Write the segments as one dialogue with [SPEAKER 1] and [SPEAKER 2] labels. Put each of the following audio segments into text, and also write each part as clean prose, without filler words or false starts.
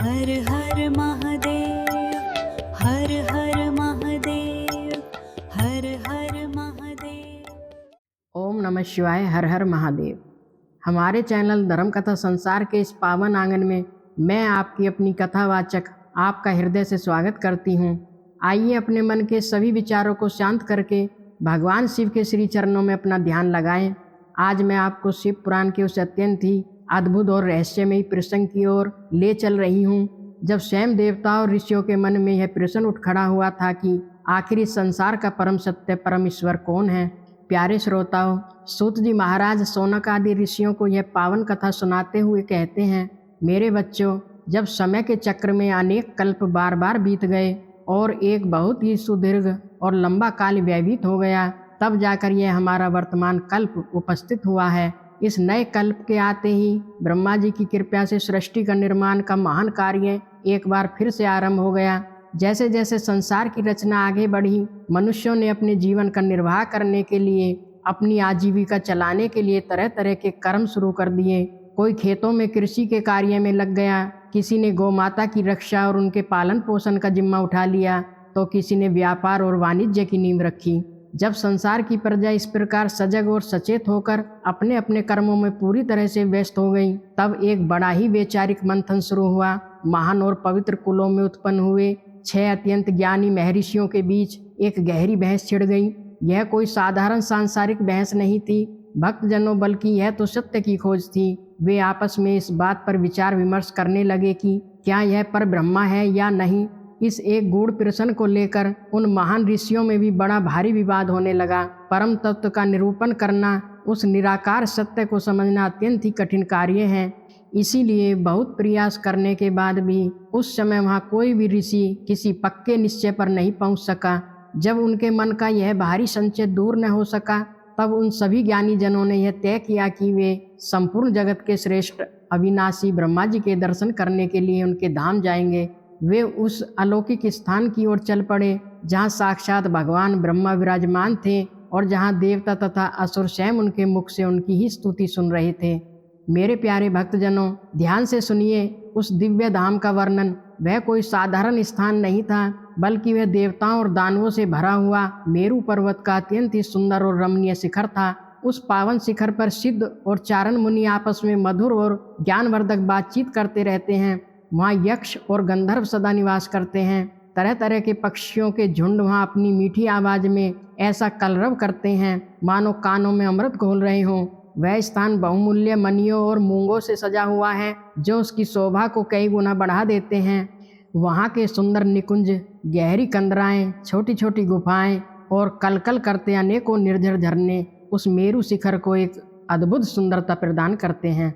[SPEAKER 1] हर हर महादेव, हर हर महादेव, हर हर महादेव।
[SPEAKER 2] ओम नमः शिवाय। हर हर महादेव। हमारे चैनल धर्म कथा संसार के इस पावन आंगन में मैं आपकी अपनी कथावाचक आपका हृदय से स्वागत करती हूँ। आइए अपने मन के सभी विचारों को शांत करके भगवान शिव के श्री चरणों में अपना ध्यान लगाएं। आज मैं आपको शिव पुराण के उस अत्यंत ही अद्भुत और रहस्यमयी प्रसंग की ओर ले चल रही हूँ, जब स्वयं देवताओं और ऋषियों के मन में यह प्रश्न उठ खड़ा हुआ था कि आखिर इस संसार का परम सत्य परम ईश्वर कौन है। प्यारे श्रोताओं, सूत जी महाराज शौनक आदि ऋषियों को यह पावन कथा सुनाते हुए कहते हैं, मेरे बच्चों, जब समय के चक्र में अनेक कल्प बार बार बीत गए और एक बहुत ही सुदीर्घ और लंबा काल व्यतीत हो गया, तब जाकर यह हमारा वर्तमान कल्प उपस्थित हुआ है। इस नए कल्प के आते ही ब्रह्मा जी की कृपा से सृष्टि का निर्माण का महान कार्य एक बार फिर से आरंभ हो गया। जैसे जैसे संसार की रचना आगे बढ़ी, मनुष्यों ने अपने जीवन का निर्वाह करने के लिए, अपनी आजीविका चलाने के लिए तरह तरह के कर्म शुरू कर दिए। कोई खेतों में कृषि के कार्य में लग गया, किसी ने गौ माता की रक्षा और उनके पालन पोषण का जिम्मा उठा लिया, तो किसी ने व्यापार और वाणिज्य की नींव रखी। जब संसार की प्रजा इस प्रकार सजग और सचेत होकर अपने अपने कर्मों में पूरी तरह से व्यस्त हो गई, तब एक बड़ा ही वैचारिक मंथन शुरू हुआ। महान और पवित्र कुलों में उत्पन्न हुए 6 अत्यंत ज्ञानी महर्षियों के बीच एक गहरी बहस छिड़ गई। यह कोई साधारण सांसारिक बहस नहीं थी भक्तजनों, बल्कि यह तो सत्य की खोज थी। वे आपस में इस बात पर विचार विमर्श करने लगे कि क्या यह पर ब्रह्मा है या नहीं। इस एक गूढ़ प्रश्न को लेकर उन महान ऋषियों में भी बड़ा भारी विवाद होने लगा। परम तत्व का निरूपण करना, उस निराकार सत्य को समझना अत्यंत ही कठिन कार्य है। इसीलिए बहुत प्रयास करने के बाद भी उस समय वहाँ कोई भी ऋषि किसी पक्के निश्चय पर नहीं पहुँच सका। जब उनके मन का यह भारी संशय दूर न हो सका, तब उन सभी ज्ञानी जनों ने यह तय किया कि वे संपूर्ण जगत के श्रेष्ठ अविनाशी ब्रह्मा जी के दर्शन करने के लिए उनके धाम जाएंगे। वे उस अलौकिक स्थान की ओर चल पड़े जहाँ साक्षात भगवान ब्रह्मा विराजमान थे और जहाँ देवता तथा असुर स्वयं उनके मुख से उनकी ही स्तुति सुन रहे थे। मेरे प्यारे भक्तजनों, ध्यान से सुनिए उस दिव्य धाम का वर्णन। वह कोई साधारण स्थान नहीं था, बल्कि वह देवताओं और दानवों से भरा हुआ मेरु पर्वत का अत्यंत ही सुंदर और रमणीय शिखर था। उस पावन शिखर पर सिद्ध और चारण मुनि आपस में मधुर और ज्ञानवर्धक बातचीत करते रहते हैं। वहाँ यक्ष और गंधर्व सदा निवास करते हैं। तरह तरह के पक्षियों के झुंड वहाँ अपनी मीठी आवाज में ऐसा कलरव करते हैं मानो कानों में अमृत घोल रहे हों। वह स्थान बहुमूल्य मणियों और मूंगों से सजा हुआ है, जो उसकी शोभा को कई गुना बढ़ा देते हैं। वहाँ के सुंदर निकुंज, गहरी कंदराएं, छोटी छोटी गुफाएं और कलकल करते अनेकों निर्झर झरने उस मेरु शिखर को एक अद्भुत सुंदरता प्रदान करते हैं।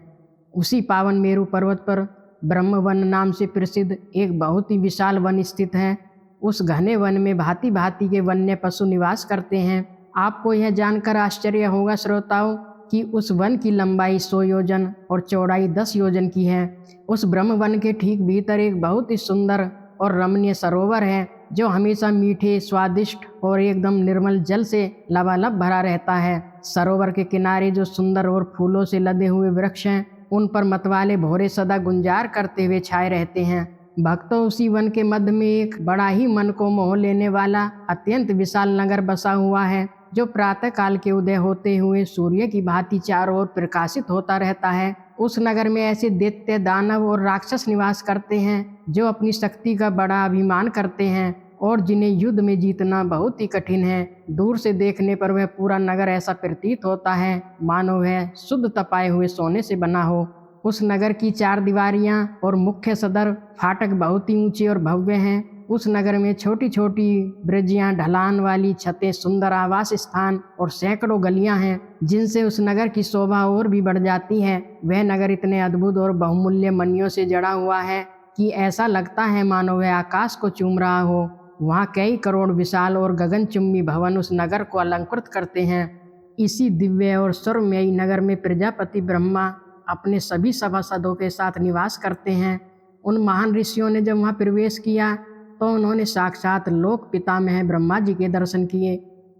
[SPEAKER 2] उसी पावन मेरु पर्वत पर ब्रह्मवन नाम से प्रसिद्ध एक बहुत ही विशाल वन स्थित है। उस घने वन में भांति भांति के वन्य पशु निवास करते हैं। आपको यह जानकर आश्चर्य होगा श्रोताओं कि उस वन की लंबाई 100 योजन और चौड़ाई 10 योजन की है। उस ब्रह्म वन के ठीक भीतर एक बहुत ही सुंदर और रमणीय सरोवर है, जो हमेशा मीठे, स्वादिष्ट और एकदम निर्मल जल से लबालब भरा रहता है। सरोवर के किनारे जो सुंदर और फूलों से लदे हुए वृक्ष हैं, उन पर मतवाले भौरे सदा गुंजार करते हुए छाए रहते हैं। भक्तों, उसी वन के मध्य में एक बड़ा ही मन को मोह लेने वाला अत्यंत विशाल नगर बसा हुआ है, जो प्रातः काल के उदय होते हुए सूर्य की भांति चारों ओर प्रकाशित होता रहता है। उस नगर में ऐसे दैत्य, दानव और राक्षस निवास करते हैं, जो अपनी शक्ति का बड़ा अभिमान करते हैं और जिन्हें युद्ध में जीतना बहुत ही कठिन है। दूर से देखने पर वह पूरा नगर ऐसा प्रतीत होता है मानो वह शुद्ध तपाए हुए सोने से बना हो। उस नगर की 4 दीवारियां और मुख्य सदर फाटक बहुत ही ऊंचे और भव्य हैं। उस नगर में छोटी छोटी ब्रिजियां, ढलान वाली छतें, सुंदर आवास स्थान और सैकड़ों गलियां हैं, जिनसे उस नगर की शोभा और भी बढ़ जाती है। वह नगर इतने अद्भुत और बहुमूल्य मणियों से जड़ा हुआ है कि ऐसा लगता है मानो वह आकाश को चूम रहा हो। वहाँ कई करोड़ विशाल और गगनचुंबी भवन उस नगर को अलंकृत करते हैं। इसी दिव्य और स्वर्गमयी नगर में प्रजापति ब्रह्मा अपने सभी सभासदों के साथ निवास करते हैं। उन महान ऋषियों ने जब वहाँ प्रवेश किया तो उन्होंने साक्षात लोक पितामह ब्रह्मा जी के दर्शन किए।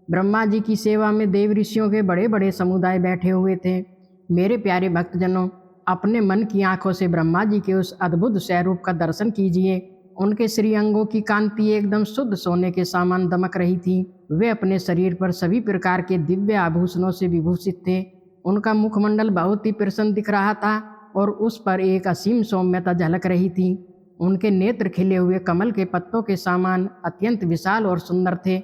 [SPEAKER 2] ब्रह्मा जी की सेवा में देव ऋषियों के बड़े बड़े समुदाय बैठे हुए थे। मेरे प्यारे भक्तजनों, अपने मन की आंखों से ब्रह्मा जी के उस अद्भुत स्वरूप का दर्शन कीजिए। उनके श्रीअंगों की कांति एकदम शुद्ध सोने के समान दमक रही थी। वे अपने शरीर पर सभी प्रकार के दिव्य आभूषणों से विभूषित थे। उनका मुखमंडल बहुत ही प्रसन्न दिख रहा था और उस पर एक असीम सौम्यता झलक रही थी। उनके नेत्र खिले हुए कमल के पत्तों के समान अत्यंत विशाल और सुंदर थे।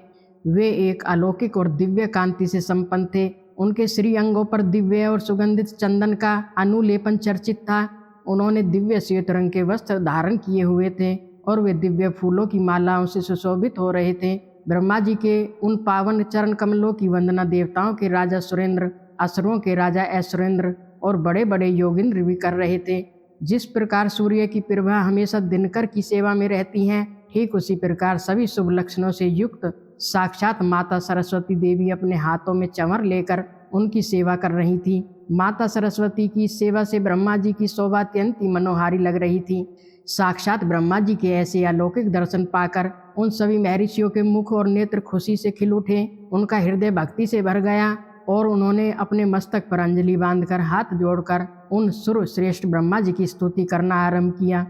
[SPEAKER 2] वे एक अलौकिक और दिव्य कांति से संपन्न थे। उनके श्रीअंगों पर दिव्य और सुगंधित चंदन का अनुलेपन चर्चित था। उन्होंने दिव्य श्वेत रंग के वस्त्र धारण किए हुए थे और वे दिव्य फूलों की मालाओं से सुशोभित हो रहे थे। ब्रह्मा जी के उन पावन चरण कमलों की वंदना देवताओं के राजा सुरेंद्र, असुरों के राजा ऐश्वरेंद्र और बड़े बड़े योगिंद्र भी कर रहे थे। जिस प्रकार सूर्य की प्रभा हमेशा दिनकर की सेवा में रहती है, ठीक उसी प्रकार सभी शुभ लक्षणों से युक्त साक्षात माता सरस्वती देवी अपने हाथों में चंवर लेकर उनकी सेवा कर रही थी। माता सरस्वती की सेवा से ब्रह्मा जी की शोभा अत्यंत ही मनोहारी लग रही थी। साक्षात ब्रह्मा जी के ऐसे अलौकिक दर्शन पाकर उन सभी महर्षियों के मुख और नेत्र खुशी से खिल उठे। उनका हृदय भक्ति से भर गया और उन्होंने अपने मस्तक पर अंजलि बांधकर हाथ जोड़कर उन सर्वश्रेष्ठ ब्रह्मा जी की स्तुति करना आरंभ किया।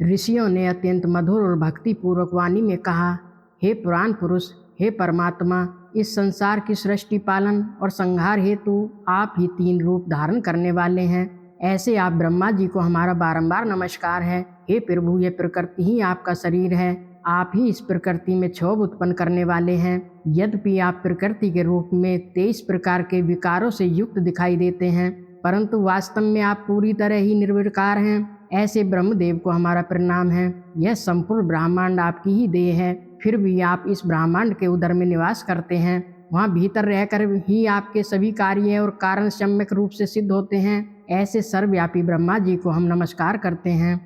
[SPEAKER 2] ऋषियों ने अत्यंत मधुर और भक्तिपूर्वक वाणी में कहा, हे पुराण पुरुष, हे परमात्मा, इस संसार की सृष्टि, पालन और संहार हेतु आप ही 3 रूप धारण करने वाले हैं। ऐसे आप ब्रह्मा जी को हमारा बारंबार नमस्कार है। हे प्रभु, ये प्रकृति ही आपका शरीर है। आप ही इस प्रकृति में क्षोभ उत्पन्न करने वाले हैं। यद्यपि आप प्रकृति के रूप में 23 प्रकार के विकारों से युक्त दिखाई देते हैं, परंतु वास्तव में आप पूरी तरह ही निर्विकार हैं। ऐसे ब्रह्मदेव को हमारा प्रणाम है। यह संपूर्ण ब्रह्मांड आपकी ही देह है। फिर भी आप इस ब्रह्मांड के उदर में निवास करते हैं। वहाँ भीतर रहकर ही आपके सभी कार्य और कारण सम्यक रूप से सिद्ध होते हैं। ऐसे सर्वव्यापी ब्रह्मा जी को हम नमस्कार करते हैं।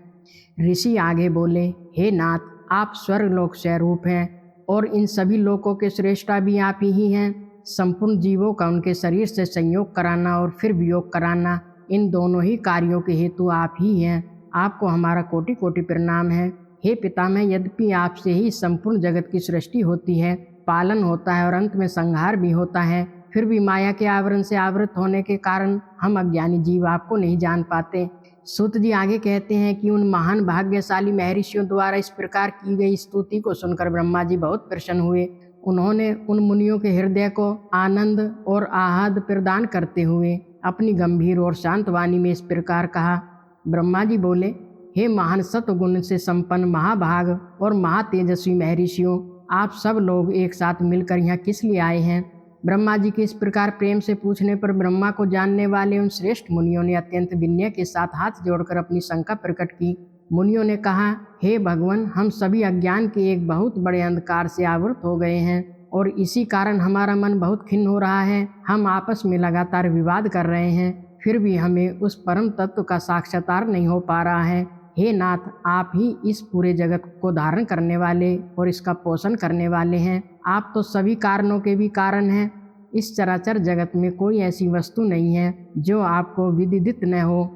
[SPEAKER 2] ऋषि आगे बोले, हे नाथ, आप स्वर्गलोक स्वरूप हैं और इन सभी लोकों के श्रेष्ठा भी आप ही हैं। संपूर्ण जीवों का उनके शरीर से संयोग कराना और फिर वियोग कराना, इन दोनों ही कार्यों के हेतु आप ही हैं। आपको हमारा कोटि कोटि प्रणाम है। हे पितामह, यद्यपि आपसे ही संपूर्ण जगत की सृष्टि होती है, पालन होता है और अंत में संहार भी होता है, फिर भी माया के आवरण से आवृत होने के कारण हम अज्ञानी जीव आपको नहीं जान पाते। सूत जी आगे कहते हैं कि उन महान भाग्यशाली महर्षियों द्वारा इस प्रकार की गई स्तुति को सुनकर ब्रह्मा जी बहुत प्रसन्न हुए। उन्होंने उन मुनियों के हृदय को आनंद और आहद प्रदान करते हुए अपनी गंभीर और शांत वाणी में इस प्रकार कहा। ब्रह्मा जी बोले, हे महान सत्वगुण से संपन्न महाभाग और महातेजस्वी महर्षियों, आप सब लोग एक साथ मिलकर यहाँ किस लिए आए हैं? ब्रह्मा जी के इस प्रकार प्रेम से पूछने पर ब्रह्मा को जानने वाले उन श्रेष्ठ मुनियों ने अत्यंत विनय के साथ हाथ जोड़कर अपनी शंका प्रकट की। मुनियों ने कहा, हे भगवान, हम सभी अज्ञान के एक बहुत बड़े अंधकार से आवृत हो गए हैं और इसी कारण हमारा मन बहुत खिन्न हो रहा है। हम आपस में लगातार विवाद कर रहे हैं, फिर भी हमें उस परम तत्व का साक्षात्कार नहीं हो पा रहा है। हे नाथ, आप ही इस पूरे जगत को धारण करने वाले और इसका पोषण करने वाले हैं। आप तो सभी कारणों के भी कारण हैं। इस चराचर जगत में कोई ऐसी वस्तु नहीं है जो आपको विदित न हो।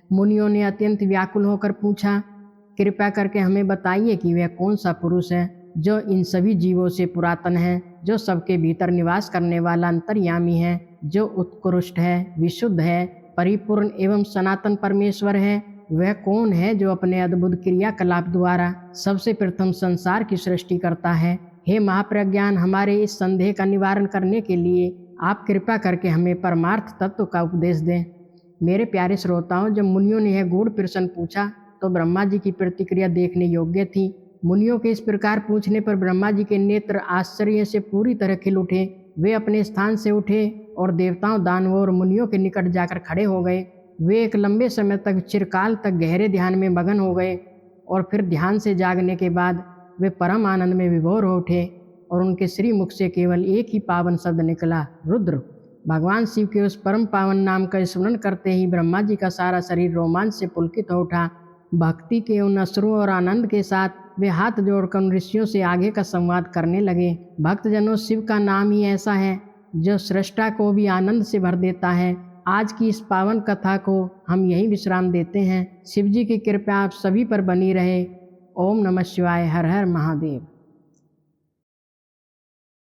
[SPEAKER 2] मुनियों ने अत्यंत व्याकुल होकर पूछा, कृपया करके हमें बताइए कि वह कौन सा पुरुष है जो इन सभी जीवों से पुरातन है, जो सबके भीतर निवास करने वाला अंतर्यामी है, जो उत्कृष्ट है, विशुद्ध है, परिपूर्ण एवं सनातन परमेश्वर है। वह कौन है जो अपने अद्भुत क्रियाकलाप द्वारा सबसे प्रथम संसार की सृष्टि करता है? हे महाप्रज्ञान, हमारे इस संदेह का निवारण करने के लिए आप कृपा करके हमें परमार्थ तत्व का उपदेश दें। मेरे प्यारे श्रोताओं, जब मुनियों ने यह गूढ़ प्रश्न पूछा तो ब्रह्मा जी की प्रतिक्रिया देखने योग्य थी। मुनियों के इस प्रकार पूछने पर ब्रह्मा जी के नेत्र आश्चर्य से पूरी तरह खिल उठे। वे अपने स्थान से उठे और देवताओं, दानवों और मुनियों के निकट जाकर खड़े हो गए। वे एक लंबे समय तक, चिरकाल तक गहरे ध्यान में मगन हो गए और फिर ध्यान से जागने के बाद वे परम आनंद में विभोर हो उठे और उनके श्री मुख से केवल एक ही पावन शब्द निकला, रुद्र। भगवान शिव के उस परम पावन नाम का स्मरण करते ही ब्रह्मा जी का सारा शरीर रोमांच से पुलकित हो उठा। भक्ति के उन अश्रु और आनंद के साथ वे हाथ जोड़कर उन ऋषियों से आगे का संवाद करने लगे। भक्तजनों, शिव का नाम ही ऐसा है जो सृष्टा को भी आनंद से भर देता है। आज की इस पावन कथा को हम यहीं विश्राम देते हैं। शिव जी की कृपा आप सभी पर बनी रहे। ओम नमः शिवाय। हर हर महादेव।